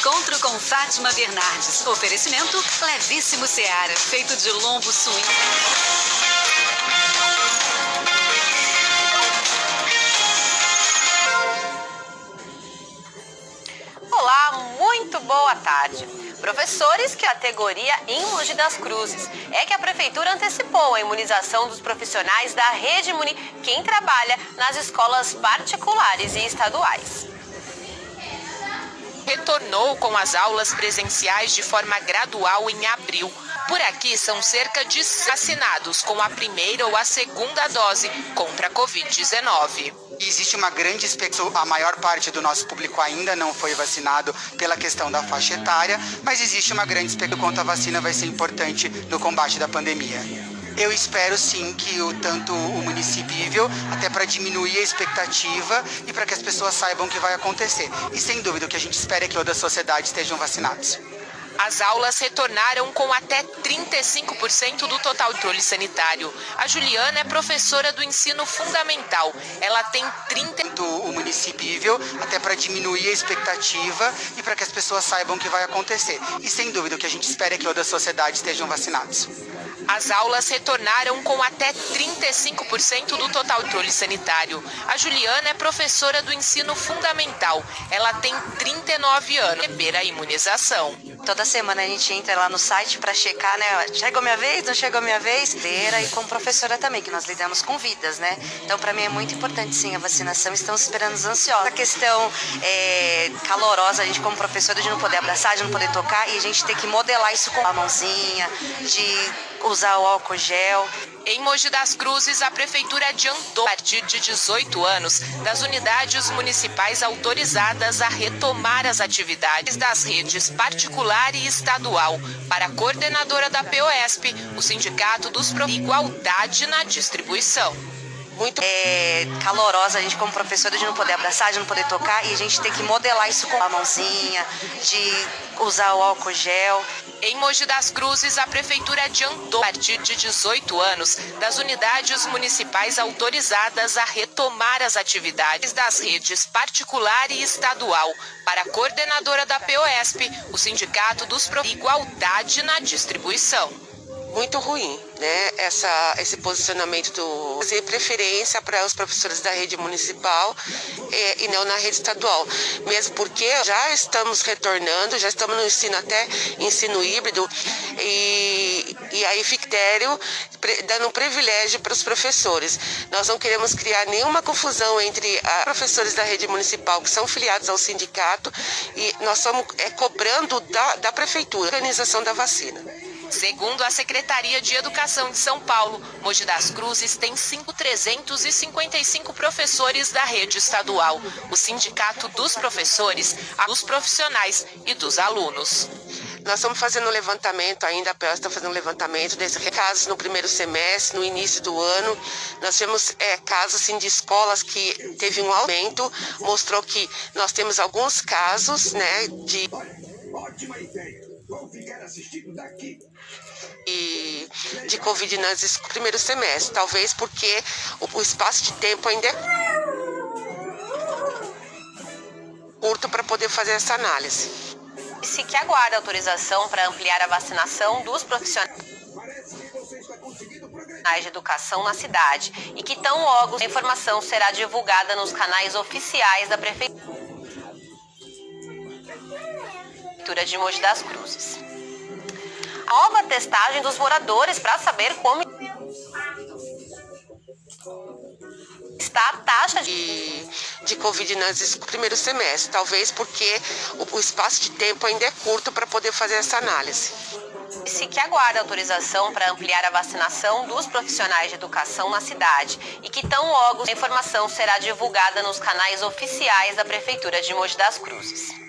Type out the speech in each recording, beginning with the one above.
Encontro com Fátima Bernardes. Oferecimento Levíssimo Seara, feito de lombo suíno. Olá, muito boa tarde. Professores, categoria em Mogi das Cruzes. É que a Prefeitura antecipou a imunização dos profissionais da Rede Muni, quem trabalha nas escolas particulares e estaduais. Retornou com as aulas presenciais de forma gradual em abril. Por aqui são cerca de vacinados com a primeira ou a segunda dose contra a Covid-19. Existe uma grande expectativa, a maior parte do nosso público ainda não foi vacinado pela questão da faixa etária, mas existe uma grande expectativa quanto a vacina vai ser importante no combate da pandemia. Eu espero sim que tanto o município, até para diminuir a expectativa e para que as pessoas saibam o que vai acontecer. E sem dúvida o que a gente espera é que toda a sociedade estejam vacinados. As aulas retornaram com até 35% do total de controle sanitário. A Juliana é professora do ensino fundamental. Ela tem 30... O município, até para diminuir a expectativa e para que as pessoas saibam o que vai acontecer. E sem dúvida o que a gente espera é que toda a sociedade estejam vacinados. As aulas retornaram com até 35% do total de controle sanitário. A Juliana é professora do ensino fundamental. Ela tem 39 anos. Receber a imunização. Toda semana a gente entra lá no site para checar, né? Chegou minha vez, não chegou minha vez? E como professora também, que nós lidamos com vidas, né? Então, para mim é muito importante, sim, a vacinação. Estamos esperando ansiosos. A questão calorosa, a gente como professora, de não poder abraçar, de não poder tocar, e a gente tem que modelar isso com a mãozinha, de usar o álcool gel. Em Mogi das Cruzes, a Prefeitura adiantou, a partir de 18 anos, das unidades municipais autorizadas a retomar as atividades das redes particular e estadual. Para a coordenadora da POSP, o Sindicato dos Professores, igualdade na distribuição. Muito calorosa, a gente como professora, de não poder abraçar, de não poder tocar, e a gente tem que modelar isso com a mãozinha, de usar o álcool gel. Em Mogi das Cruzes, a Prefeitura adiantou, a partir de 18 anos, das unidades municipais autorizadas a retomar as atividades das redes particular e estadual. Para a coordenadora da POSP, o Sindicato dos Professores, igualdade na distribuição. Muito ruim, né? Esse posicionamento do fazer preferência para os professores da rede municipal e não na rede estadual, mesmo porque já estamos retornando, já estamos no ensino, até ensino híbrido, e aí critério dando um privilégio para os professores. Nós não queremos criar nenhuma confusão entre os professores da rede municipal que são filiados ao sindicato, e nós estamos cobrando da prefeitura a organização da vacina. Segundo a Secretaria de Educação de São Paulo, Mogi das Cruzes tem 5.355 professores da rede estadual. O Sindicato dos Professores, dos profissionais e dos alunos. Nós estamos fazendo um levantamento ainda, a PES está fazendo um levantamento desses casos no primeiro semestre, no início do ano. Nós temos casos assim, de escolas que teve um aumento, mostrou que nós temos alguns casos, né, de... Ótima ideia! Vou ficar assistindo daqui. E de Covid no primeiro semestre, talvez porque o espaço de tempo ainda é curto para poder fazer essa análise. Disse que aguarda autorização para ampliar a vacinação dos profissionais de educação na cidade e que tão logo a informação será divulgada nos canais oficiais da Prefeitura de Mogi das Cruzes. A nova testagem dos moradores para saber como está a taxa de Covid no primeiro semestre, talvez porque o espaço de tempo ainda é curto para poder fazer essa análise. Disse que aguarda autorização para ampliar a vacinação dos profissionais de educação na cidade e que tão logo a informação será divulgada nos canais oficiais da Prefeitura de Mogi das Cruzes.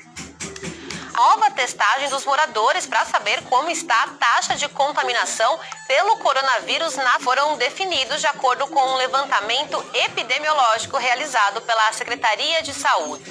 A nova testagem dos moradores para saber como está a taxa de contaminação pelo coronavírus foram definidos de acordo com um levantamento epidemiológico realizado pela Secretaria de Saúde.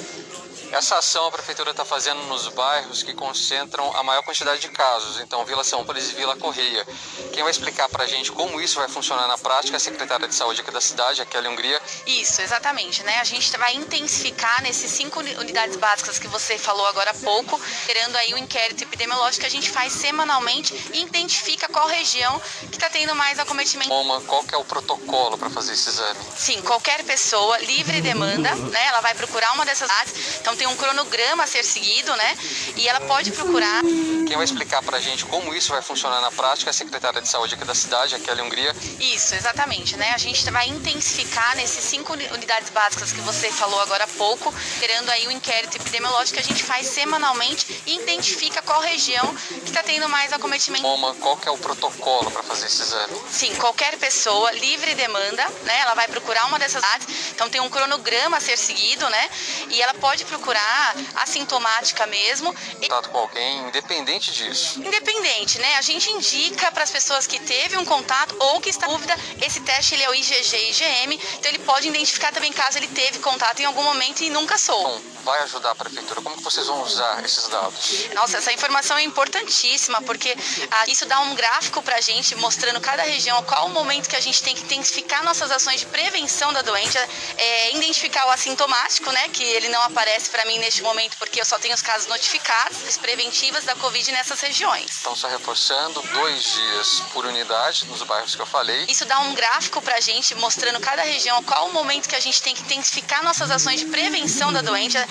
Essa ação a Prefeitura está fazendo nos bairros que concentram a maior quantidade de casos, então Vila Sãopolis e Vila Correia. Quem vai explicar para a gente como isso vai funcionar na prática é a secretária de saúde aqui da cidade, a Kelly Hungria. Isso, exatamente, né? A gente vai intensificar nesses 5 unidades básicas que você falou agora há pouco, gerando aí o inquérito epidemiológico que a gente faz semanalmente e identifica qual região que está tendo mais acometimento. Qual que é o protocolo para fazer esse exame? Sim, qualquer pessoa, livre demanda, né? Ela vai procurar uma dessas áreas, então tem um cronograma a ser seguido, né? E ela pode procurar. Quem vai explicar para a gente como isso vai funcionar na prática é a secretária de saúde aqui da cidade, a Kelly Hungria. Isso, exatamente, né? A gente vai intensificar nesses 5 unidades básicas que você falou agora há pouco, gerando aí o inquérito epidemiológico que a gente faz semanalmente e identifica qual região que está tendo mais acometimento. Qual que é o protocolo para fazer esse exame? Sim, qualquer pessoa, livre demanda, né? Ela vai procurar uma dessas áreas, então tem um cronograma a ser seguido, né? E ela pode procurar assintomática mesmo. Contato com alguém, independente disso. Independente, né? A gente indica para as pessoas que teve um contato ou que está em dúvida, esse teste ele é o IgG-IgM, então ele pode identificar também caso ele teve contato em algum momento e nunca soube. Bom, vai ajudar a Prefeitura? Como que vocês vão usar esses dados? Nossa, essa informação é importantíssima, porque isso dá um gráfico para a gente, mostrando cada região, qual o momento que a gente tem que intensificar nossas ações de prevenção da doença, identificar o assintomático, né, que ele não aparece para mim neste momento, porque eu só tenho os casos notificados, as preventivas da Covid nessas regiões. Então, só reforçando, 2 dias por unidade nos bairros que eu falei. Isso dá um gráfico para a gente, mostrando cada região, qual o momento que a gente tem que intensificar nossas ações de prevenção da doença,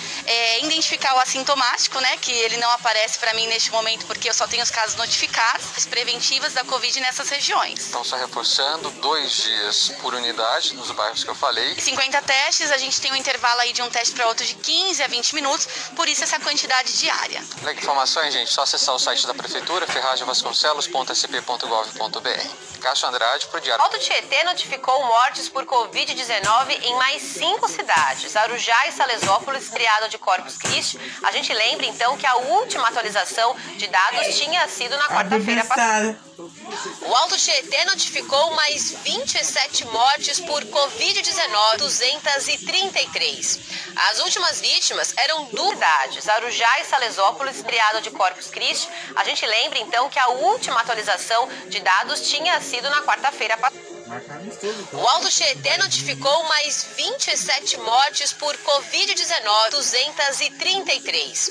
identificar o assintomático, né, que ele não aparece para mim neste momento, porque eu só tenho os casos notificados, as preventivas da Covid nessas regiões. Então, só reforçando, 2 dias por unidade nos bairros que eu falei. 50 testes, a gente tem um intervalo aí de um teste para outro de 15 a 20 minutos, por isso essa quantidade diária. Leque informações, gente, só acessar o site da Prefeitura, ferragemvasconcelos.sp.gov.br. Cássio Andrade, pro Diário. O Alto Tietê notificou mortes por Covid-19 em mais 5 cidades. Arujá e Salesópolis, criado de Corpus Christi. A gente lembra, então, que a última atualização de dados tinha sido na quarta-feira passada. O Alto Tietê notificou mais 27 mortes por Covid-19, 233. As últimas vítimas eram 2 cidades, Arujá e Salesópolis, criado de Corpus Christi. A gente lembra, então, que a última atualização de dados tinha sido na quarta-feira passada. O Alto Tietê notificou mais 27 mortes por Covid-19, 233.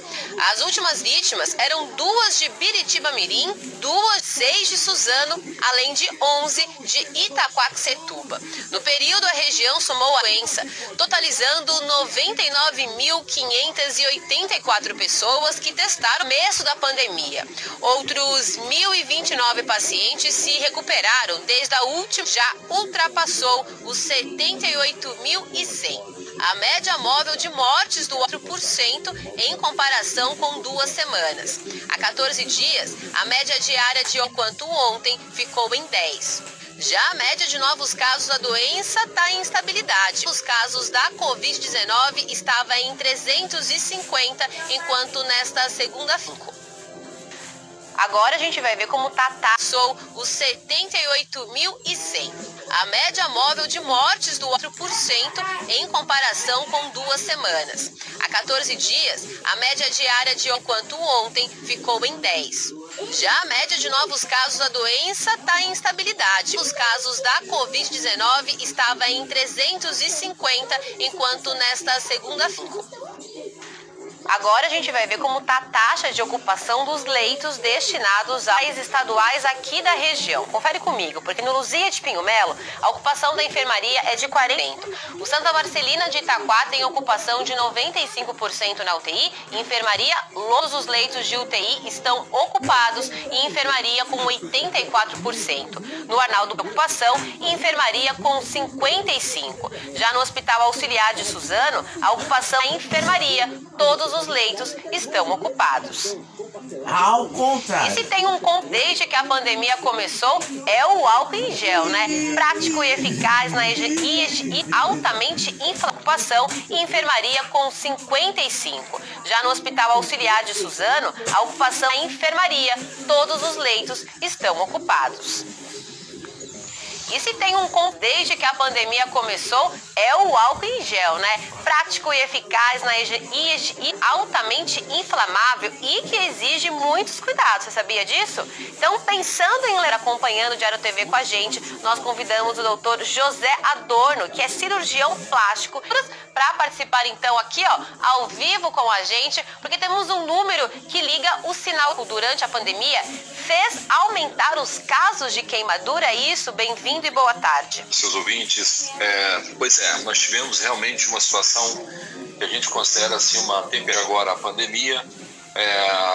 As últimas vítimas eram 2 de Biritiba-Mirim, 6 de Suzano, além de 11 de Itaquaquecetuba. No período, a região somou a doença, totalizando 99.584 pessoas que testaram no começo da pandemia. Outros 1.029 pacientes se recuperaram desde a última, já ultrapassou os 78.100. A média móvel de mortes do 4% em comparação com 2 semanas. Há 14 dias, a média diária de enquanto ontem ficou em 10. Já a média de novos casos da doença está em instabilidade. Os casos da Covid-19 estava em 350, enquanto nesta segunda-feira. Agora a gente vai ver como passou os 78.100. A média móvel de mortes do 4% em comparação com 2 semanas. Há 14 dias, a média diária de enquanto ontem ficou em 10. Já a média de novos casos da doença está em instabilidade. Os casos da Covid-19 estava em 350, enquanto nesta segunda-feira. Agora a gente vai ver como está a taxa de ocupação dos leitos destinados às estaduais aqui da região. Confere comigo, porque no Luzia de Pinho Melo, a ocupação da enfermaria é de 40%. O Santa Marcelina de Itaquá tem ocupação de 95% na UTI e enfermaria, todos os leitos de UTI estão ocupados e enfermaria com 84%. No Arnaldo, ocupação e enfermaria com 55%. Já no Hospital Auxiliar de Suzano, a ocupação é enfermaria, todos os leitos estão ocupados. Ao contrário. E se tem desde que a pandemia começou, é o álcool em gel, né? Prático e eficaz e altamente ocupação e enfermaria com 55%. Já no Hospital Auxiliar de Suzano, a ocupação é enfermaria, todos os leitos estão ocupados. E se tem desde que a pandemia começou, é o álcool em gel, né? Prático e eficaz e altamente inflamável e que exige muitos cuidados. Você sabia disso? Então, pensando em ler, acompanhando o Diário TV com a gente, nós convidamos o doutor José Adorno, que é cirurgião plástico, para participar então aqui, ao vivo com a gente, porque temos um número que liga o sinal durante a pandemia, fez aumentar os casos de queimadura. É isso? Bem-vindo e boa tarde. Seus ouvintes, nós tivemos realmente uma situação que a gente considera assim uma tempestade. Agora a pandemia,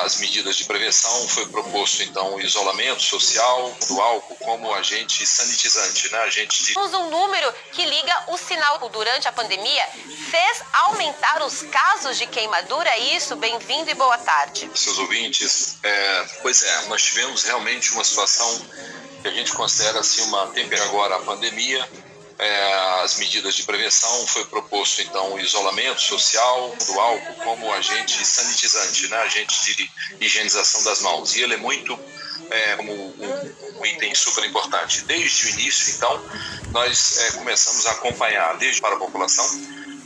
as medidas de prevenção, foi proposto então o isolamento social do álcool como agente sanitizante, né? Temos um número que liga o sinal durante a pandemia, fez aumentar os casos de queimadura. É isso? Bem-vindo e boa tarde. Seus ouvintes, nós tivemos realmente uma situação que a gente considera assim uma tempestade. Agora a pandemia, as medidas de prevenção, foi proposto então o isolamento social do álcool como agente sanitizante, né? Agente de higienização das mãos. E ele é muito como um item super importante. Desde o início, então, nós começamos a acompanhar, desde para a população,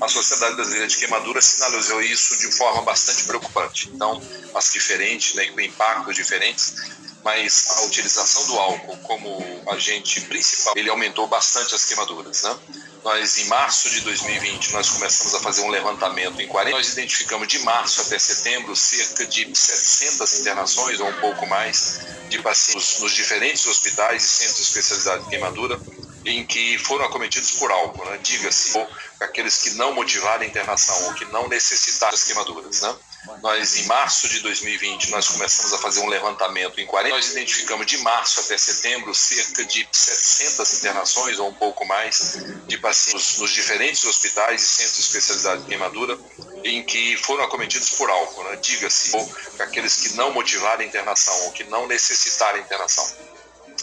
a Sociedade Brasileira de Queimadura sinalizou isso de forma bastante preocupante. Então, as diferentes, né, com impactos diferentes, mas a utilização do álcool como agente principal, ele aumentou bastante as queimaduras, né? Nós, em março de 2020, nós começamos a fazer um levantamento em 40. Nós identificamos de março até setembro cerca de 700 internações ou um pouco mais de pacientes nos diferentes hospitais e centros de especialidade de queimadura em que foram acometidos por álcool, né? Diga-se, aqueles que não motivaram a internação ou que não necessitaram das queimaduras, né? Nós, em março de 2020, nós começamos a fazer um levantamento em 40. Nós identificamos de março até setembro cerca de 700 internações ou um pouco mais de pacientes nos diferentes hospitais e centros de especialidade de queimadura em que foram acometidos por álcool, né? Diga-se, aqueles que não motivaram a internação ou que não necessitaram a internação.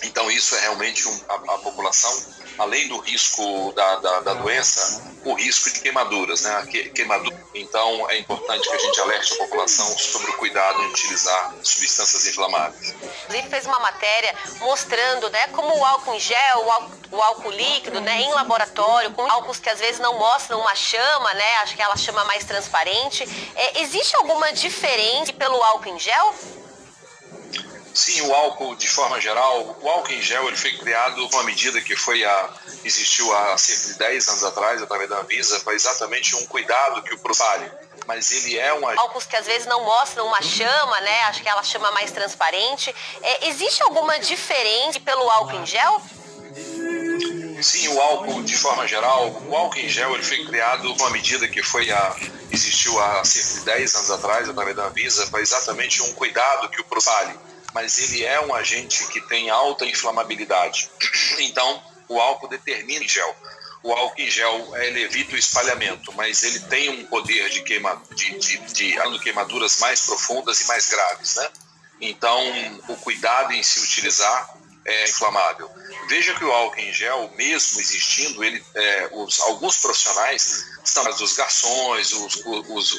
Então, isso é realmente a população, além do risco da doença, o risco de queimaduras, né? Queimadura. Então, é importante que a gente alerte a população sobre o cuidado em utilizar substâncias inflamáveis. Inclusive, fez uma matéria mostrando, né, como o álcool em gel, o álcool líquido, né, em laboratório, com álcools que às vezes não mostram uma chama, né? Acho que ela chama mais transparente. Existe alguma diferença pelo álcool em gel? Sim, o álcool, de forma geral, o álcool em gel ele foi criado com uma medida que existiu há cerca de 10 anos atrás, através da Anvisa, para exatamente um cuidado que o vale. Mas ele é um álcools que às vezes não mostram uma chama, né? Acho que ela chama mais transparente. Existe alguma diferença pelo álcool em gel? Sim, o álcool, de forma geral, o álcool em gel ele foi criado com uma medida que existiu há cerca de 10 anos atrás, através da Anvisa, para exatamente um cuidado que o vale. Mas ele é um agente que tem alta inflamabilidade. Então, o álcool determina em gel. O álcool em gel ele evita o espalhamento, mas ele tem um poder de queimaduras mais profundas e mais graves, né? Então, o cuidado em se utilizar é inflamável. Veja que o álcool em gel, mesmo existindo, alguns profissionais são os garçons,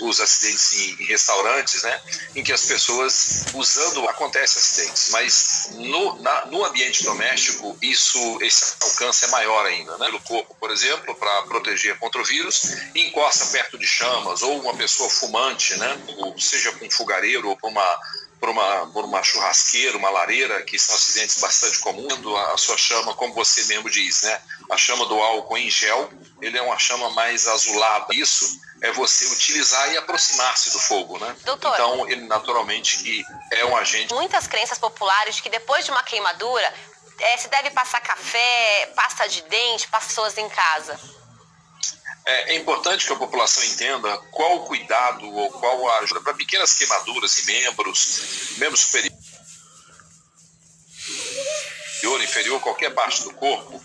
os acidentes em restaurantes, né, em que as pessoas usando acontecem acidentes, mas no ambiente doméstico esse alcance é maior ainda, né? Pelo corpo, por exemplo, para proteger contra o vírus, encosta perto de chamas ou uma pessoa fumante, né, seja com um fogareiro ou por uma churrasqueira, uma lareira, que são acidentes bastante comuns, a sua chama, como você mesmo diz, né? A chama do álcool em gel, ele é uma chama mais azulada. Isso é você utilizar e aproximar-se do fogo, né? Doutor, então, ele naturalmente que é um agente... Muitas crenças populares de que depois de uma queimadura, se deve passar café, pasta de dente, para as pessoas em casa. É importante que a população entenda qual o cuidado ou qual a ajuda para pequenas queimaduras e membros superiores, inferior, qualquer parte do corpo,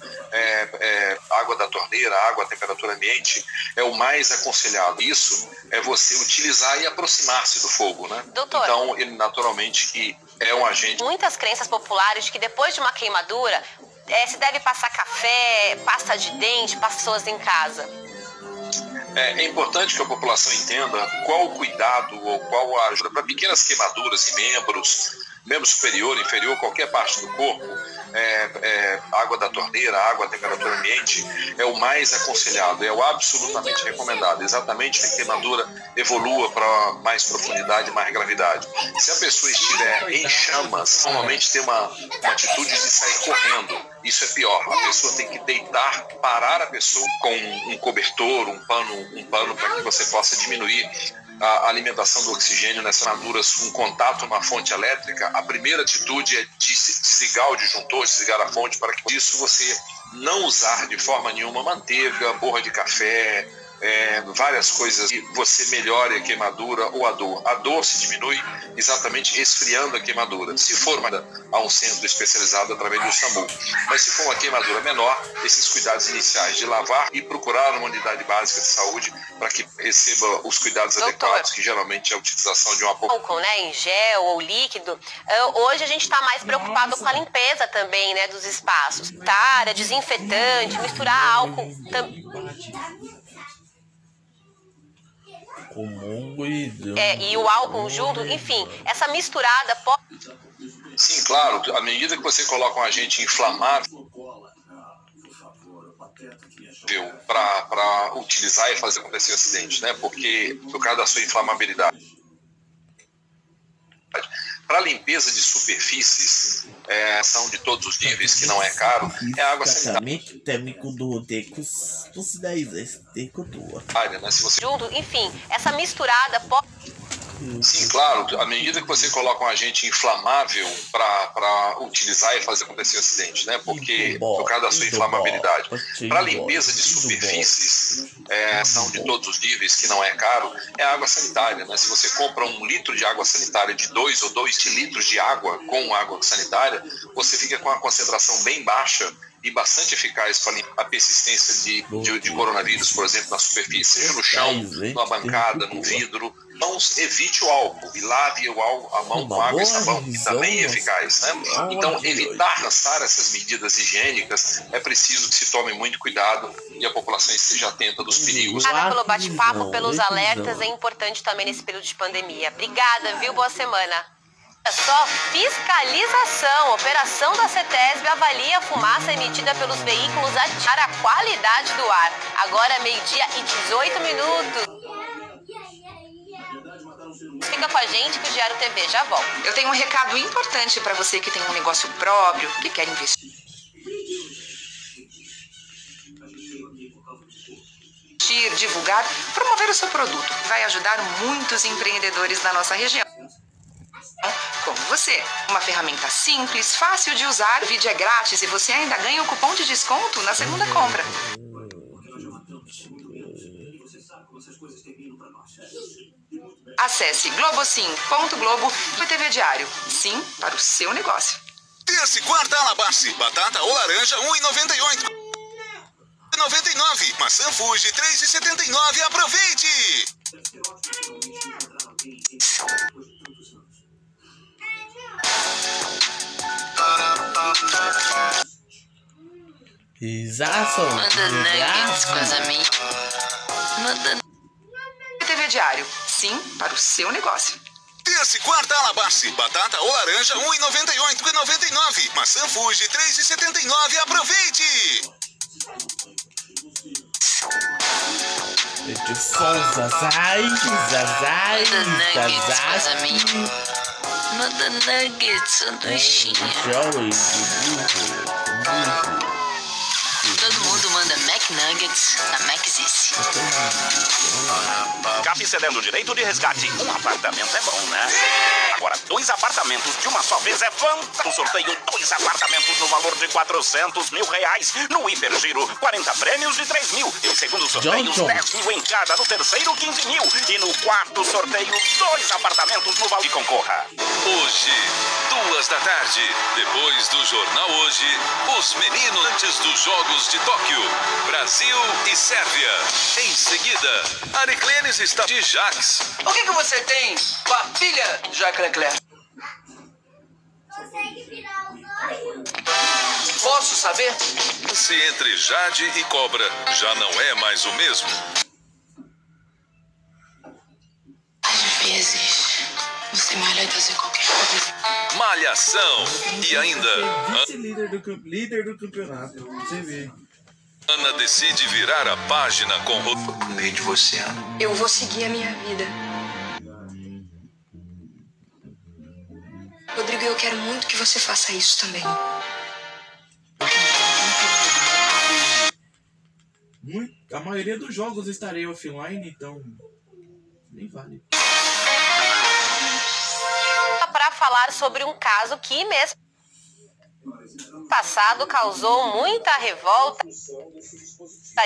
água da torneira, água à temperatura ambiente, é o mais aconselhado. Isso é você utilizar e aproximar-se do fogo, né? Doutor, então, ele naturalmente que é um agente... Muitas crenças populares de que depois de uma queimadura, se deve passar café, pasta de dente para as pessoas em casa. É importante que a população entenda qual o cuidado ou qual a ajuda para pequenas queimaduras e membros superior, inferior, qualquer parte do corpo, água da torneira, água a temperatura ambiente, é o mais aconselhado, é o absolutamente recomendado, exatamente que a queimadura evolua para mais profundidade, mais gravidade. Se a pessoa estiver em chamas, normalmente tem uma atitude de sair correndo. Isso é pior, a pessoa tem que deitar, parar a pessoa com um cobertor, um pano para que você possa diminuir a alimentação do oxigênio nessas queimaduras com contato a uma fonte elétrica. A primeira atitude é desligar o disjuntor, desligar a fonte, para que isso você não usar de forma nenhuma manteiga, borra de café, várias coisas que você melhore a queimadura ou a dor. A dor se diminui exatamente esfriando a queimadura. Se for a um centro especializado através do SAMU. Mas se for uma queimadura menor, esses cuidados iniciais de lavar e procurar uma unidade básica de saúde para que receba os cuidados adequados, que geralmente é a utilização de uma álcool, né, em gel ou líquido. Hoje a gente está mais preocupado com a limpeza também, né, dos espaços. Desinfetante, misturar álcool também. E o álcool junto, enfim, essa misturada pode... Sim, claro, à medida que você coloca um agente inflamável para utilizar e fazer acontecer o acidente, né? Porque por causa da sua inflamabilidade. Para limpeza de superfícies, são de todos os níveis, que não é caro, é a água sanitária. Né? Se você... Enfim, essa misturada pode... Sim, claro, à medida que você coloca um agente inflamável para utilizar e fazer acontecer o acidente, né? Porque por causa da sua inflamabilidade. Para limpeza de superfícies, são de todos os níveis, que não é caro, é a água sanitária, né? Se você compra 1 litro de água sanitária de 2 ou 2 litros de água com água sanitária, você fica com a concentração bem baixa e bastante eficaz para a persistência de coronavírus, por exemplo, na superfície, seja no chão, numa bancada, no vidro. Então, evite o álcool e lave a mão com água e sabão, que também é eficaz, né? Então, evitar lançar essas medidas higiênicas, é preciso que se tome muito cuidado e a população esteja atenta dos perigos. Obrigada pelo bate-papo, pelos alertas, é importante também nesse período de pandemia. Obrigada, viu? Boa semana. Só fiscalização. Operação da CETESB avalia a fumaça emitida pelos veículos para a qualidade do ar. Agora, 12h18. Fica com a gente que o Diário TV já volta. Eu tenho um recado importante para você que tem um negócio próprio, que quer investir, divulgar, promover o seu produto. Vai ajudar muitos empreendedores da nossa região. Como você. Uma ferramenta simples, fácil de usar, o vídeo é grátis e você ainda ganha o cupom de desconto na segunda compra. Acesse globosim.globo e TV Diário. Sim, para o seu negócio. Terça e quarta Alabasta. Batata ou laranja, R$ 1,98. R$ 1,99. Maçã Fuji, R$ 3,79. Aproveite! Manda nuggets com as amigas. TV Diário. Sim, para o seu negócio. Terça e quarta Alabasta. Batata ou laranja, R$ 1,98. R$ 1,99. Maçã Fuji, R$ 3,79. Aproveite! Manda nuggets, sanduichinha. Todo mundo manda McNuggets na McZice. Cap cedendo direito de resgate. Um apartamento é bom, né? Agora, 2 apartamentos de uma só vez é fantástico. Sorteio 2 apartamentos no valor de R$400 mil. No Hipergiro, 40 prêmios de 3 mil. E no segundo sorteio, 10 mil em cada. No terceiro, 15 mil. E no quarto sorteio, 2 apartamentos no valor. E concorra. Hoje, 2 da tarde, depois do Jornal Hoje, os meninos antes dos Jogos de Tóquio, Brasil e Sérvia. Em seguida, Ariclenes está de Jax. O que você tem com a filha de Jacques Leclerc? Consegue virar os olhos? Posso saber? Se entre Jade e Cobra já não é mais o mesmo. Às vezes, você que malha e fazer qualquer coisa. Malhação. E ainda... Líder do campeonato. Você vê. Ana decide virar a página com... Com medo de você, Ana. Eu vou seguir a minha vida. Rodrigo, eu quero muito que você faça isso também. A maioria dos jogos estarei offline, então nem vale. Para falar sobre um caso que mês passado causou muita revolta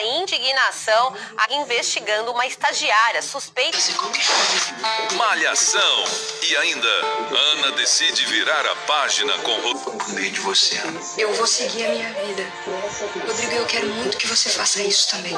e indignação, investigando uma estagiária suspeita. Malhação. E ainda, Ana decide virar a página com medo de você, Ana. Eu vou seguir a minha vida. Rodrigo, eu quero muito que você faça isso também.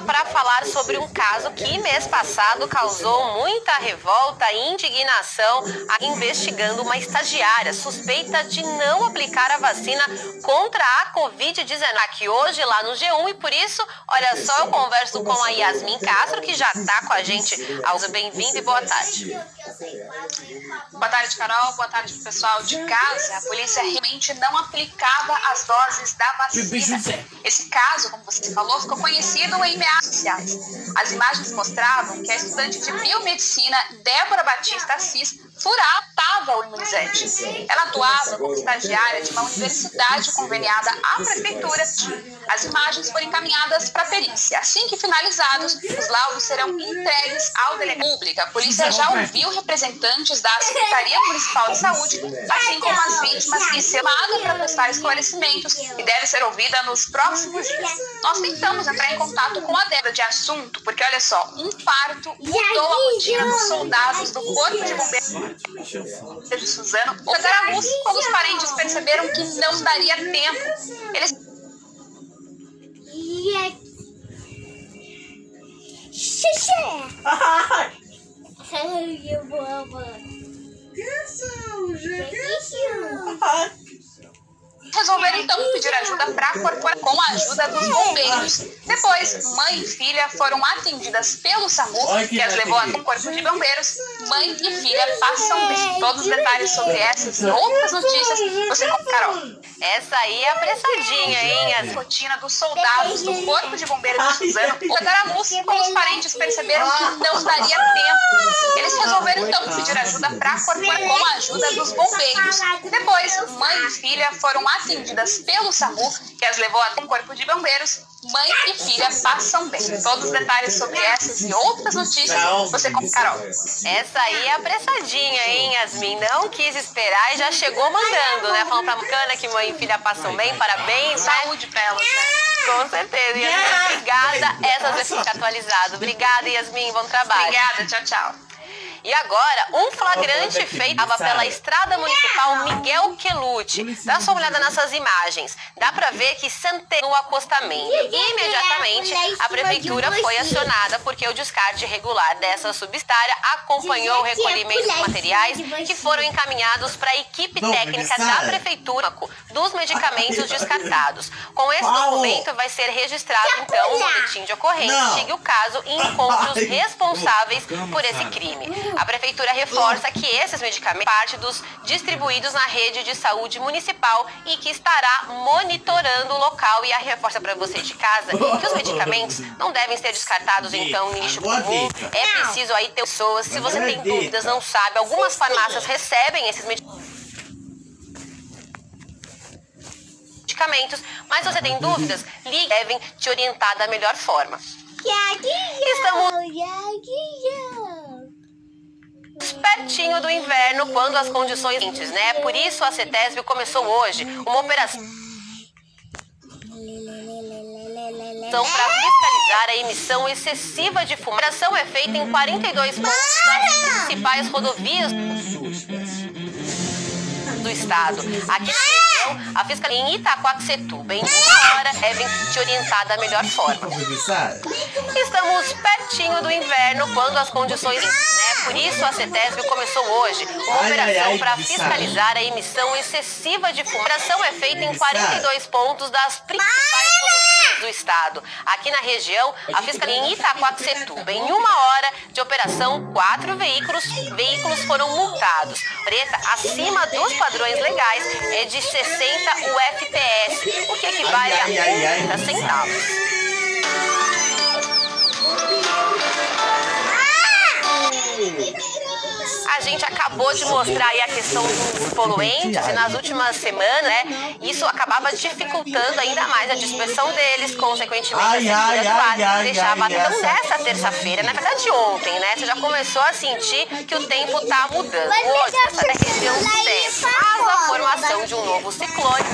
Para falar sobre um caso que mês passado causou muita revolta e indignação, investigando uma estagiária suspeita de não aplicar a vacina contra a Covid-19 aqui hoje lá no G1, e por isso, olha só, eu converso com a Yasmin Castro, que já está com a gente. Bem-vindo e boa tarde. Boa tarde, Carol. Boa tarde, pessoal de casa. A polícia realmente não aplicava as doses da vacina. Esse caso, como você falou, ficou conhecido em meados sociais. As imagens mostravam que a estudante de biomedicina Débora Batista Assis furava o imunizante. Ela atuava como estagiária de uma universidade conveniada à prefeitura. As imagens foram encaminhadas para a perícia. Assim que finalizados, os laudos serão entregues ao delegado público. A polícia já ouviu representantes da Secretaria Municipal de Saúde, assim como as vítimas, que se chamada para prestar esclarecimentos e deve ser ouvida nos próximos dias. Nós tentamos entrar em contato com a Débora de assunto, porque olha só, um parto mudou a rotina dos soldados do Corpo de Bombeiros de Suzano. Foi dar a luz quando os parentes perceberam que não daria tempo. Eles... resolveram então pedir ajuda para a corporação com a ajuda dos bombeiros. Depois, mãe e filha foram atendidas pelo SAMU, que as levou ao Corpo de Bombeiros. Mãe e filha passam bem. Todos os detalhes sobre essas e outras notícias você com Carol. Essa aí é apressadinha, hein? A rotina dos soldados do Corpo de Bombeiros de Suzano foi dar a luz quando os parentes perceberam que não daria tempo. Eles resolveram então pedir ajuda para a corporação com a ajuda dos bombeiros. Depois, mãe e filha foram atendidas pelo SAMU, que as levou até um Corpo de Bombeiros. Mãe e filha passam bem. Todos os detalhes sobre essas e outras notícias você com Carol. Essa aí é apressadinha, hein, Yasmin? Não quis esperar e já chegou mandando, né? Falando pra Mucana que mãe e filha passam bem, parabéns. Saúde pra elas, né? Com certeza, Yasmin. Obrigada. Essas vai ficar atualizado. Obrigada, Yasmin. Bom trabalho. Obrigada. Tchau, tchau. E agora, um flagrante feito pela Estrada Municipal Miguel Quelucci. Dá só uma olhada nessas imagens. Dá pra ver que centenas no acostamento. E imediatamente, a prefeitura foi acionada porque o descarte irregular dessa subsidiária acompanhou o recolhimento dos materiais que foram encaminhados para a equipe técnica da prefeitura dos medicamentos descartados. Com esse documento vai ser registrado, então, um boletim de ocorrência, siga o caso e encontre os responsáveis por esse crime. A prefeitura reforça que esses medicamentos são parte dos distribuídos na rede de saúde municipal e que estará monitorando o local. E a reforça para você de casa que os medicamentos não devem ser descartados, então, no lixo comum. É preciso aí ter pessoas, se você tem dúvidas, não sabe, algumas farmácias recebem esses medicamentos, mas se você tem dúvidas, ligue, devem te orientar da melhor forma. Pertinho do inverno, quando as condições quentes, né? Por isso a CETESB começou hoje uma operação para fiscalizar a emissão excessiva de fumaça. A operação é feita em 42 pontos das principais rodovias do estado. Aqui na região, a fiscalia em Itaquaquecetuba, em uma hora, devem te orientar da melhor forma. Estamos pertinho do inverno, quando as condições, né? Por isso, a CETESB começou hoje uma operação para fiscalizar a emissão excessiva de fumaça. A operação é feita em 42 pontos das principais rodovias do estado. Aqui na região, a fiscalia em Itaquaquecetuba. Em 1 hora de operação, 4 veículos foram multados. Preta, acima dos padrões legais, é de 60 UFPS, o que equivale a 30 centavos. A gente acabou de mostrar aí a questão dos poluentes e nas últimas semanas, né, isso acabava dificultando ainda mais a dispersão deles, consequentemente a textura do ar, deixava. Então nessa terça-feira, na verdade ontem, né, você já começou a sentir que o tempo tá mudando. Hoje, essa região sudeste, mas a formação de um novo ciclone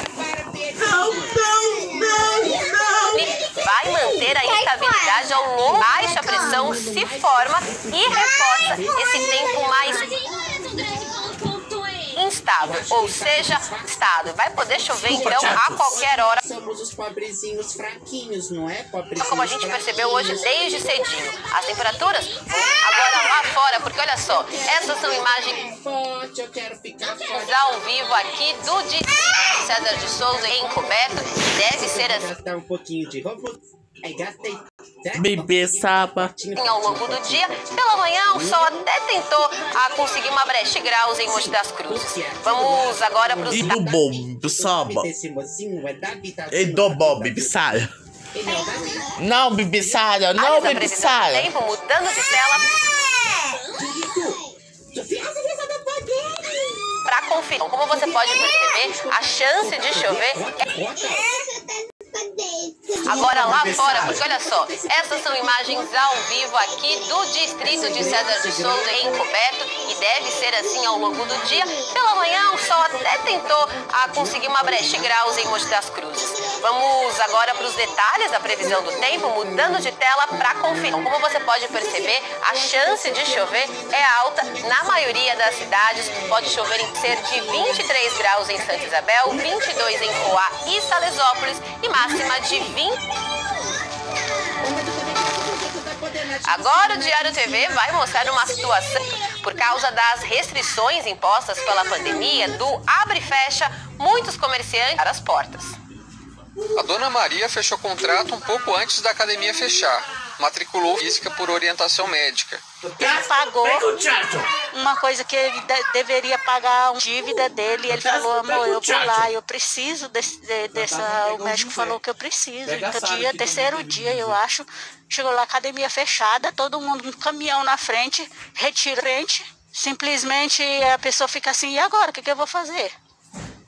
vai manter a instabilidade ao longo. Baixa pressão se forma e reforça esse tempo mais instável, ou seja, estado. Vai poder chover então a qualquer hora. Somos os pobrezinhos fraquinhos, não é? Como a gente percebeu hoje desde cedinho. As temperaturas agora lá fora, porque olha só, essas são imagens ao vivo aqui do distrito César de Souza encoberto. Deve ser assim. Um pouquinho de roupa. Bebê Saba. Ao longo do dia, pela manhã o sol até tentou conseguir uma brecha de graus em Mogi das Cruzes. Vamos agora para os E do bom, Saba. E do bom, Bibissara. Não, Bibissara, não, Bibissara. Tempo mudando de tela. Para conferir. Como você pode perceber, a chance de chover é agora lá fora, porque olha só, essas são imagens ao vivo aqui do distrito de César de Souza encoberto e deve ser assim ao longo do dia. Pela manhã o sol até tentou conseguir uma brecha de graus em Mogi das Cruzes. Vamos agora para os detalhes da previsão do tempo, mudando de tela para conferir. Como você pode perceber, a chance de chover é alta na maioria das cidades. Pode chover em ser de 23 graus em Santa Isabel, 22 em Poá e Salesópolis e máxima de 20. Agora o Diário TV vai mostrar uma situação por causa das restrições impostas pela pandemia do abre e fecha, muitos comerciantes para as portas. A dona Maria fechou contrato um pouco antes da academia fechar. Matriculou física por orientação médica. Ele pagou uma coisa que ele deveria pagar, uma dívida dele. Ele falou, amor, eu vou lá, eu preciso dessa. O médico falou que eu preciso. Então, terceiro dia, eu acho, chegou lá, academia fechada, todo mundo no caminhão na frente, retira a frente. Simplesmente a pessoa fica assim, e agora, o que eu vou fazer?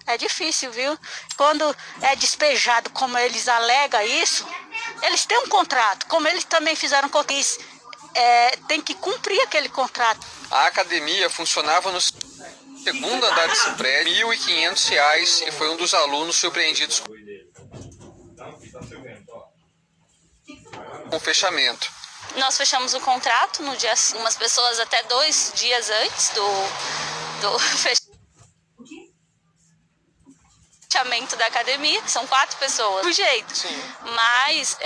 É difícil, viu? Quando é despejado, como eles alegam isso, eles têm um contrato, como eles também fizeram com isso, tem que cumprir aquele contrato. A academia funcionava no segundo andar desse prédio, R$ 1.500, e foi um dos alunos surpreendidos com o fechamento. Nós fechamos o contrato no dia, umas pessoas até 2 dias antes do fechamento da academia. São 4 pessoas do jeito. Sim. Mas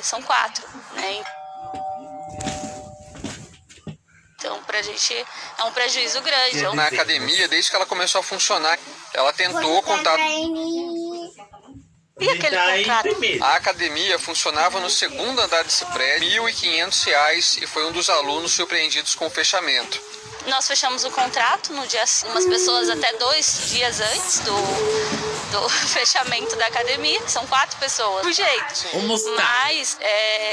são 4, né? Então pra gente é um prejuízo grande. Na academia, desde que ela começou a funcionar, ela tentou contato. E aquele contrato? A academia funcionava no segundo andar desse prédio, R$ 1.500, e foi um dos alunos surpreendidos com o fechamento. Nós fechamos o contrato no dia, umas pessoas até 2 dias antes do fechamento da academia. São 4 pessoas do jeito. Mas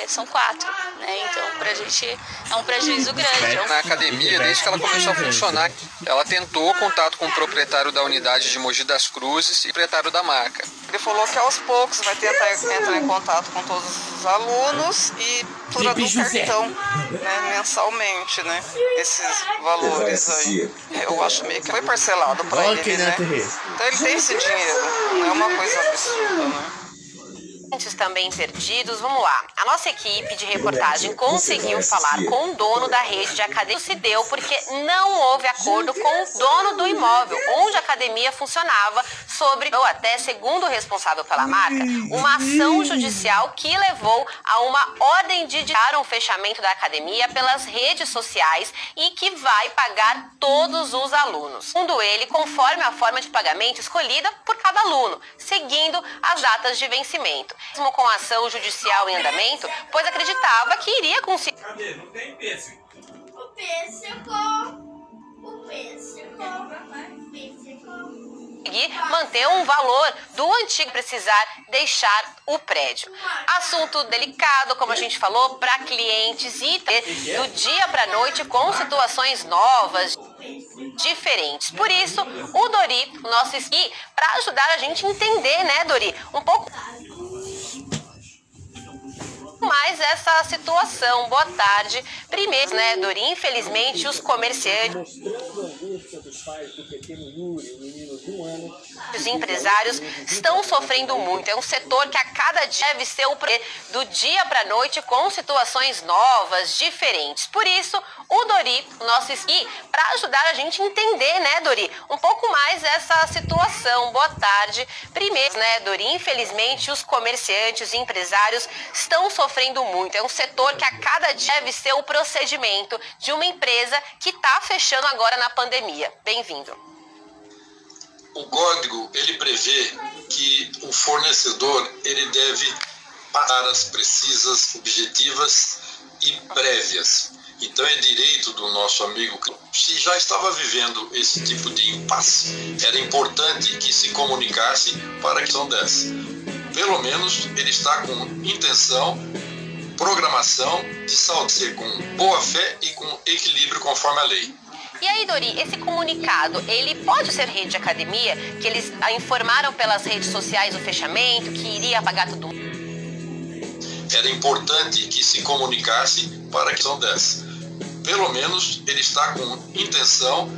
são 4, né? Então pra gente é um prejuízo grande. Na academia, desde que ela começou a funcionar, ela tentou contato com o proprietário da unidade de Mogi das Cruzes e o proprietário da marca. Ele falou que aos poucos vai tentar entrar em contato com todos os alunos e fatura do cartão, né, mensalmente, né? Esses valores aí. Eu acho meio que foi parcelado para ele, né? Então ele tem esse dinheiro, não é uma coisa absurda, né? clientes também perdidos. Vamos lá. A nossa equipe de reportagem conseguiu falar com o dono da rede de academia. Isso se deu porque não houve acordo com o dono do imóvel onde a academia funcionava sobre, ou até, segundo o responsável pela marca, uma ação judicial que levou a uma ordem de ditar o fechamento da academia pelas redes sociais e que vai pagar todos os alunos. Segundo ele, conforme a forma de pagamento escolhida por cada aluno, seguindo as datas de vencimento. Mesmo com a ação judicial em andamento, pois acreditava que iria conseguir... Cadê? Não tem pêssego. O pêssego. manter um valor do antigo, precisar deixar o prédio. Assunto delicado, como a gente falou, para clientes e do dia para noite com situações novas, diferentes. Por isso, o Dori, o nosso esqui, para ajudar a gente a entender, né, Dori, um pouco mais essa situação. Boa tarde. Primeiro, né, Dori, infelizmente os comerciantes, os empresários estão sofrendo muito. É um setor que a cada dia deve ser o do dia para noite com situações novas, diferentes. Por isso, o Dori, o nosso esqui, para ajudar a gente a entender, né, Dori, um pouco mais essa situação. Boa tarde. Primeiro, né, Dori, infelizmente os comerciantes e empresários estão sofrendo muito. É um setor que a cada dia deve ser o procedimento de uma empresa que está fechando agora na pandemia. Bem-vindo. O código, ele prevê que o fornecedor, ele deve pagar as precisas, objetivas e prévias. Então é direito do nosso amigo, se já estava vivendo esse tipo de impasse, era importante que se comunicasse para a questão dessa. Pelo menos ele está com intenção, programação de saúde, ser com boa fé e com equilíbrio conforme a lei. E aí, Dori, esse comunicado, ele pode ser rede de academia, que eles informaram pelas redes sociais o fechamento, que iria pagar todo mundo? Era importante que se comunicasse para a questão dessa. Pelo menos ele está com intenção,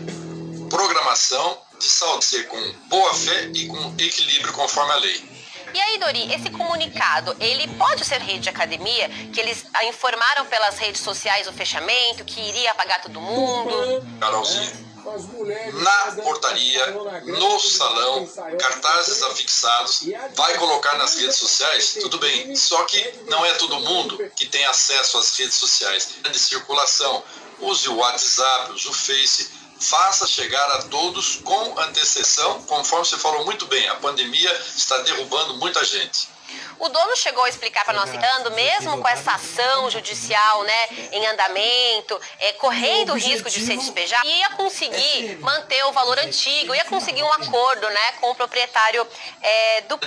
programação de saúde, ser com boa fé e com equilíbrio conforme a lei. E aí, Dori, esse comunicado, ele pode ser rede de academia, que eles informaram pelas redes sociais o fechamento, que iria pagar todo mundo? Carolzinha, na portaria, no salão, cartazes afixados, vai colocar nas redes sociais, tudo bem, só que não é todo mundo que tem acesso às redes sociais de circulação. Use o WhatsApp, use o Face. Faça chegar a todos com antecessão, conforme você falou muito bem, a pandemia está derrubando muita gente. O dono chegou a explicar para nós, mesmo com essa ação judicial, né, em andamento, correndo o risco de ser despejado, ia conseguir manter o valor antigo, ia conseguir um acordo, né, com o proprietário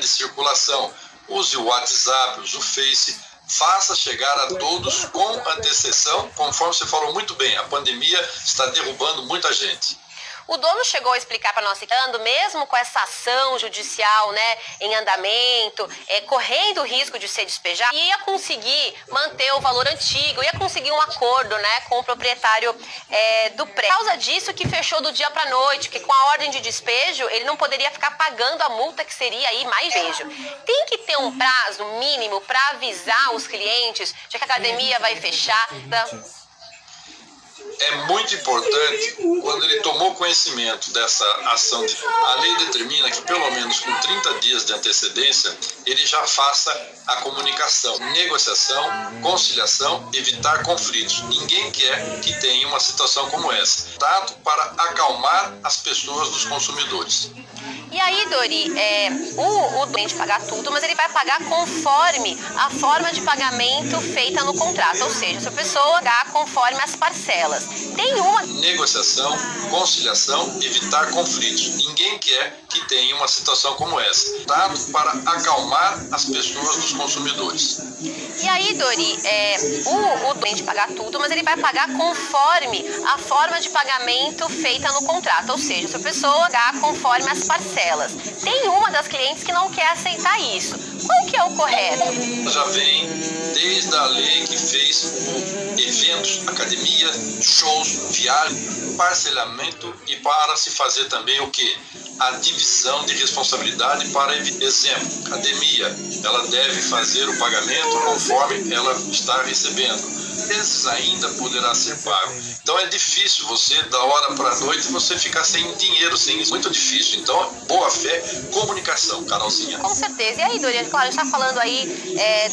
de circulação. Use o WhatsApp, use o Face. Faça chegar a todos com antecessão, conforme você falou muito bem, a pandemia está derrubando muita gente. O dono chegou a explicar para nós, mesmo com essa ação judicial, né, em andamento, correndo o risco de ser despejado, ia conseguir manter o valor antigo, ia conseguir um acordo, né, com o proprietário do prédio. Por causa disso que fechou do dia para noite, que com a ordem de despejo ele não poderia ficar pagando a multa que seria aí mais despejo. Tem que ter um prazo mínimo para avisar os clientes de que a academia vai fechar. É muito importante, quando ele tomou conhecimento dessa ação, a lei determina que pelo menos com 30 dias de antecedência, ele já faça a comunicação, negociação, conciliação, evitar conflitos. Ninguém quer que tenha uma situação como essa. Dado para acalmar as pessoas dos consumidores. E aí, Dori, o doente pagar tudo, mas ele vai pagar conforme a forma de pagamento feita no contrato, ou seja, se a pessoa pagar conforme as parcelas. Tem uma negociação, conciliação, evitar conflitos. Ninguém quer que tenha uma situação como essa. Dado para acalmar as pessoas dos consumidores. E aí, Dori, o doente pagar tudo, mas ele vai pagar conforme a forma de pagamento feita no contrato, ou seja, se a pessoa pagar conforme as parcelas. Tem uma das clientes que não quer aceitar isso. Qual que é o correto? Já vem desde a lei que fez eventos, academia, shows, viagem, parcelamento e para se fazer também o quê? a divisão de responsabilidade para exemplo, academia, ela deve fazer o pagamento conforme ela está recebendo. Vezes ainda poderá ser pago. Então é difícil você, da hora para a noite, você ficar sem dinheiro, sem isso. Muito difícil. Então, boa fé, comunicação, Carolzinha. Com certeza. E aí, Dori, claro, a gente está falando aí,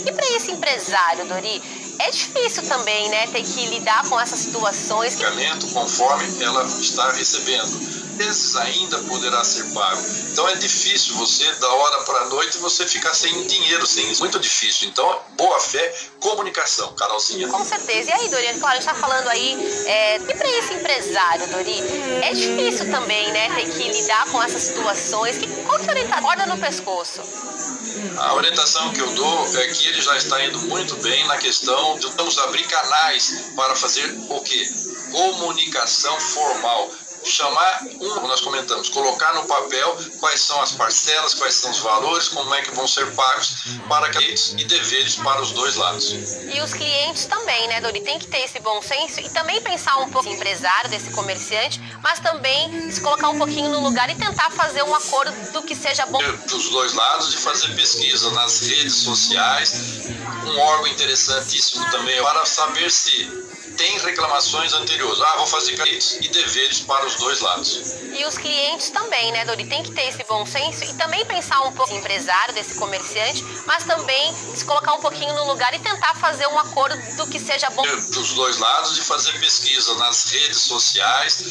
e para esse empresário, Dori, é difícil também, né, ter que lidar com essas situações. Pagamento conforme ela está recebendo. Vezes ainda poderá ser pago. Então é difícil você, da hora para a noite, você ficar sem dinheiro, sem isso. Muito difícil. Então, boa fé, comunicação, Carolzinha. Com certeza. E aí, Dori, claro, a gente está falando aí, e para esse empresário, Dori, é difícil também, né, ter que lidar com essas situações. Qual que é a orientação? Corda no pescoço. A orientação que eu dou é que ele já está indo muito bem na questão de vamos abrir canais para fazer o quê? Comunicação formal. Chamar como nós comentamos, colocar no papel quais são as parcelas, quais são os valores, como é que vão ser pagos para direitos e deveres para os dois lados. E os clientes também, né, Dori? Tem que ter esse bom senso e também pensar um pouco no empresário, desse comerciante, mas também se colocar um pouquinho no lugar e tentar fazer um acordo do que seja bom. Dos dois lados, de fazer pesquisa nas redes sociais, um órgão interessantíssimo também para saber se tem reclamações anteriores. Vou fazer direitos e deveres para os dois lados. E os clientes também, né, Dori? Tem que ter esse bom senso e também pensar um pouco no empresário, desse comerciante, mas também se colocar um pouquinho no lugar e tentar fazer um acordo do que seja bom. Dos dois lados, de fazer pesquisa nas redes sociais,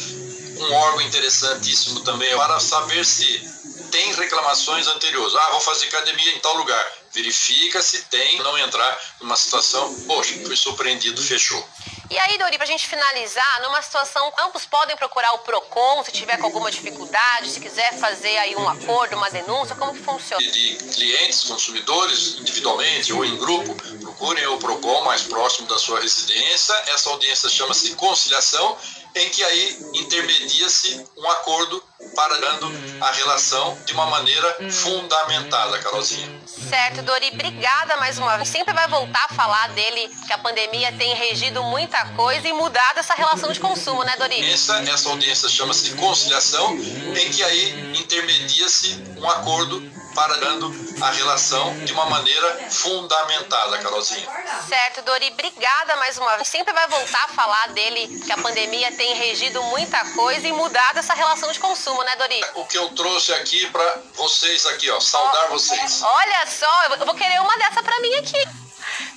um órgão interessantíssimo também para saber se tem reclamações anteriores. Vou fazer academia em tal lugar. Verifica se tem, não entrar numa situação, poxa, fui surpreendido, fechou. E aí, Dori, pra gente finalizar, numa situação, ambos podem procurar o PROCON se tiver com alguma dificuldade, se quiser fazer aí um acordo, uma denúncia, como que funciona? De clientes, consumidores, individualmente ou em grupo, procurem o PROCON mais próximo da sua residência. Essa audiência chama-se conciliação, em que aí intermedia-se um acordo parando a relação de uma maneira fundamentada, Carolzinha. Certo, Dori, obrigada mais uma vez. Sempre vai voltar a falar dele, que a pandemia tem regido muita coisa e mudado essa relação de consumo, né, Dori? Essa audiência chama-se conciliação, em que aí intermedia-se um acordo parando a relação de uma maneira fundamentada, Carolzinha. Certo, Dori, obrigada mais uma vez. Sempre vai voltar a falar dele, que a pandemia tem regido muita coisa e mudado essa relação de consumo, né, Dori? O que eu trouxe aqui pra vocês aqui, ó, saudar vocês. Olha só, eu vou querer uma dessa pra mim aqui.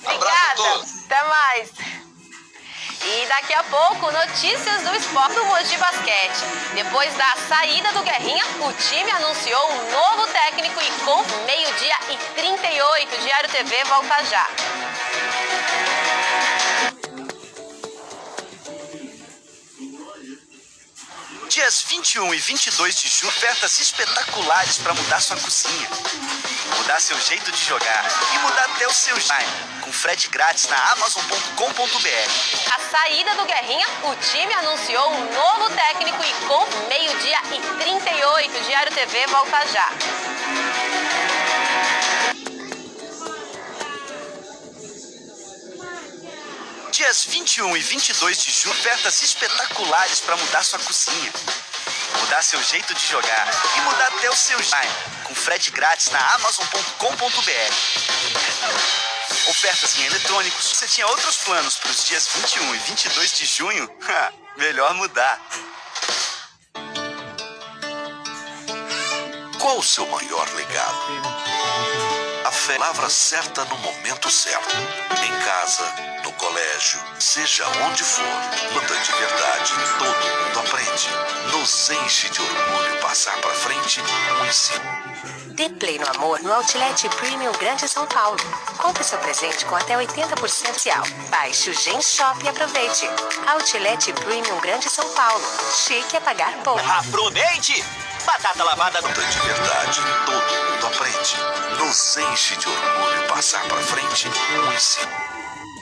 Obrigada. Até mais. E daqui a pouco, notícias do esporte do Mogi Basquete. Depois da saída do Guerrinha, o time anunciou um novo técnico e com 12h38, Diário TV volta já. Dias 21 e 22 de junho, ofertas espetaculares para mudar sua cozinha, mudar seu jeito de jogar e mudar até o seu time, com frete grátis na Amazon.com.br. A saída do Guerrinha, o time anunciou um novo técnico e com 12h38, Diário TV volta já. Dias 21 e 22 de junho, ofertas espetaculares para mudar sua cozinha, mudar seu jeito de jogar e mudar até o seu time, com frete grátis na Amazon.com.br. Ofertas em eletrônicos. Você tinha outros planos para os dias 21 e 22 de junho? Melhor mudar. Qual o seu maior legado? A fé, palavra certa no momento certo. Em casa, no colégio, seja onde for, luta de verdade, todo mundo aprende. Nos enche de orgulho passar pra frente um ensino. Dê play no amor no Outlet Premium Grande São Paulo. Compre seu presente com até 80% oficial. Baixe o Gen Shop e aproveite. Outlet Premium Grande São Paulo. Chique é pagar pouco. Aproveite! Batata lavada luta de verdade, todo mundo aprende. Nos enche de orgulho passar pra frente um ensino.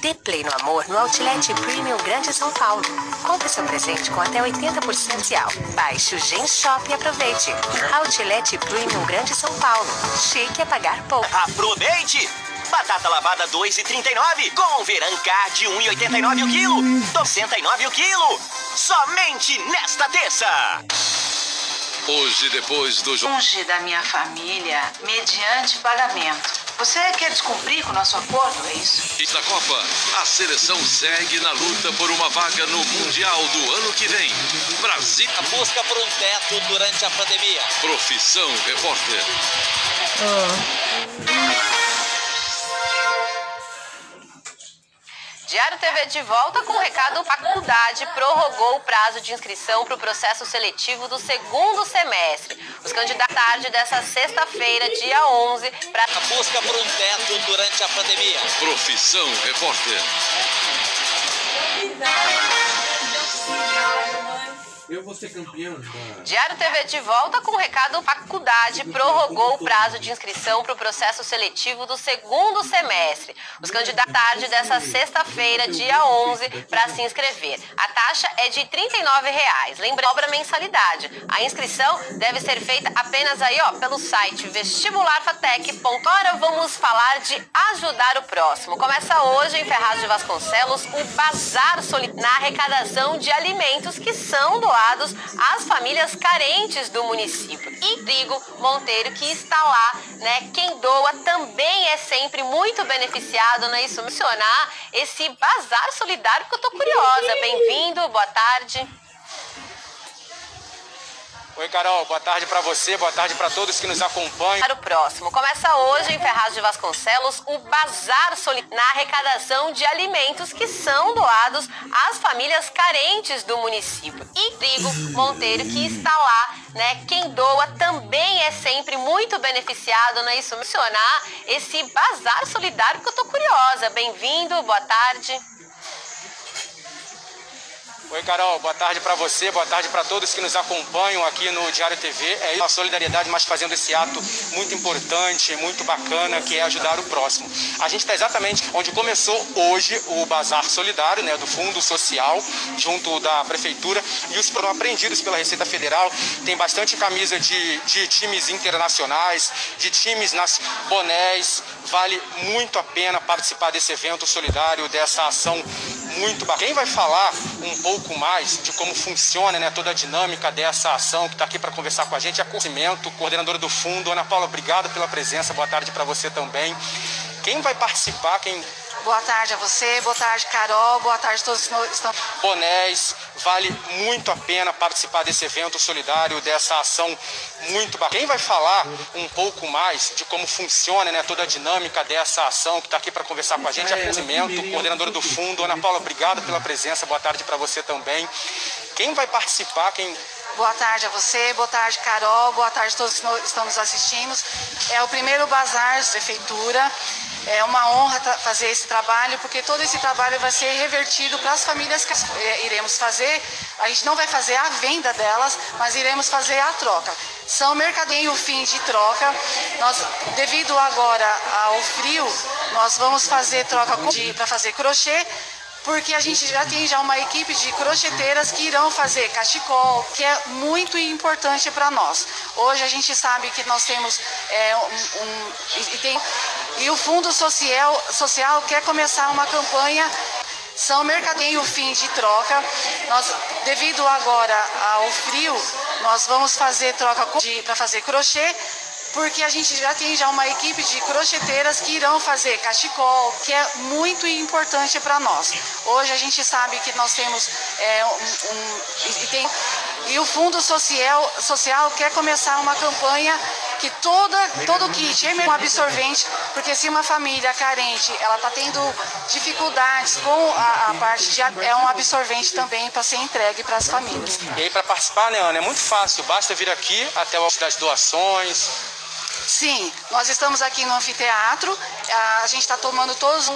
Dê play no amor no Outlet Premium Grande São Paulo. Compre seu presente com até 80% oficial. Baixe o Gen Shop e aproveite. Outlet Premium Grande São Paulo. Chique é pagar pouco. Aproveite! Batata lavada 2,39 com Verancard de 1,89 o quilo. 69 o quilo. Somente nesta terça. Hoje, depois do jogo. Longe da minha família, mediante pagamento. Você quer descumprir com o nosso acordo, é isso? Da Copa, a seleção segue na luta por uma vaga no Mundial do ano que vem. Brasil. A busca por um teto durante a pandemia. Profissão Repórter. Diário TV de volta com o recado: faculdade prorrogou o prazo de inscrição para o processo seletivo do segundo semestre. Os candidatos tarde dessa sexta-feira, dia 11, para a busca por um teto durante a pandemia. Profissão Repórter. Eu vou ser campeão. Diário TV de volta com o recado: faculdade prorrogou o prazo de inscrição para o processo seletivo do segundo semestre. Os candidatos tarde dessa sexta-feira, dia 11, para se inscrever. A taxa é de R$ 39,00. Lembrando, cobra mensalidade. A inscrição deve ser feita apenas aí, pelo site vestibularfatec.com. Agora vamos falar de ajudar o próximo. Começa hoje em Ferraz de Vasconcelos o Bazar Solidário na arrecadação de alimentos que são doados às famílias carentes do município. E Rodrigo Monteiro, que está lá, né? Quem doa também é sempre muito beneficiado, não é isso? Mencionar esse bazar solidário que eu tô curiosa. Bem-vindo, boa tarde. Oi, Carol, boa tarde para você, boa tarde para todos que nos acompanham. Para o próximo, começa hoje em Ferraz de Vasconcelos o Bazar Solidário na arrecadação de alimentos que são doados às famílias carentes do município. E Rodrigo Monteiro, que está lá, né? Quem doa também é sempre muito beneficiado, não é isso? Mencionar esse Bazar Solidário que eu tô curiosa. Bem-vindo, boa tarde. Oi, Carol, boa tarde para você, boa tarde para todos que nos acompanham aqui no Diário TV. É a solidariedade, mas fazendo esse ato muito importante, muito bacana, que é ajudar o próximo. A gente está exatamente onde começou hoje o Bazar Solidário, né, do Fundo Social, junto da Prefeitura, e os foram apreendidos pela Receita Federal. Tem bastante camisa de times internacionais, de times nas bonés. Vale muito a pena participar desse evento solidário, dessa ação muito bacana. Quem vai falar um pouco mais de como funciona, né, toda a dinâmica dessa ação, que está aqui para conversar com a gente, é a Cimento, coordenadora do fundo. Ana Paula, obrigado pela presença, boa tarde para você também. Quem vai participar, Boa tarde a você, boa tarde, Carol, boa tarde a todos que estão... Bonés, vale muito a pena participar desse evento solidário, dessa ação muito bacana. Quem vai falar um pouco mais de como funciona, né, toda a dinâmica dessa ação, que está aqui para conversar com a gente, é a Cimento, coordenadora do fundo. Ana Paula, obrigado pela presença, boa tarde para você também. Quem vai participar, Boa tarde a você, boa tarde, Carol, boa tarde a todos que estão nos assistindo. É o primeiro bazar da Prefeitura. É uma honra fazer esse trabalho, porque todo esse trabalho vai ser revertido para as famílias que iremos fazer. A gente não vai fazer a venda delas, mas iremos fazer a troca. São mercadoria o fim de troca. Devido agora ao frio, nós vamos fazer troca para fazer crochê, porque a gente já tem uma equipe de crocheteiras que irão fazer cachecol, que é muito importante para nós. Hoje a gente sabe que nós temos e o Fundo Social quer começar uma campanha. São mercadoria o fim de troca. Devido agora ao frio, nós vamos fazer troca para fazer crochê, porque a gente já tem uma equipe de crocheteiras que irão fazer cachecol, que é muito importante para nós. Hoje a gente sabe que nós temos e o Fundo Social quer começar uma campanha que todo kit é um absorvente, porque se uma família carente ela está tendo dificuldades com a parte de é um absorvente também para ser entregue para as famílias. E aí, para participar, né, Ana, é muito fácil, basta vir aqui até o das doações. Sim, nós estamos aqui no anfiteatro, a gente está tomando todos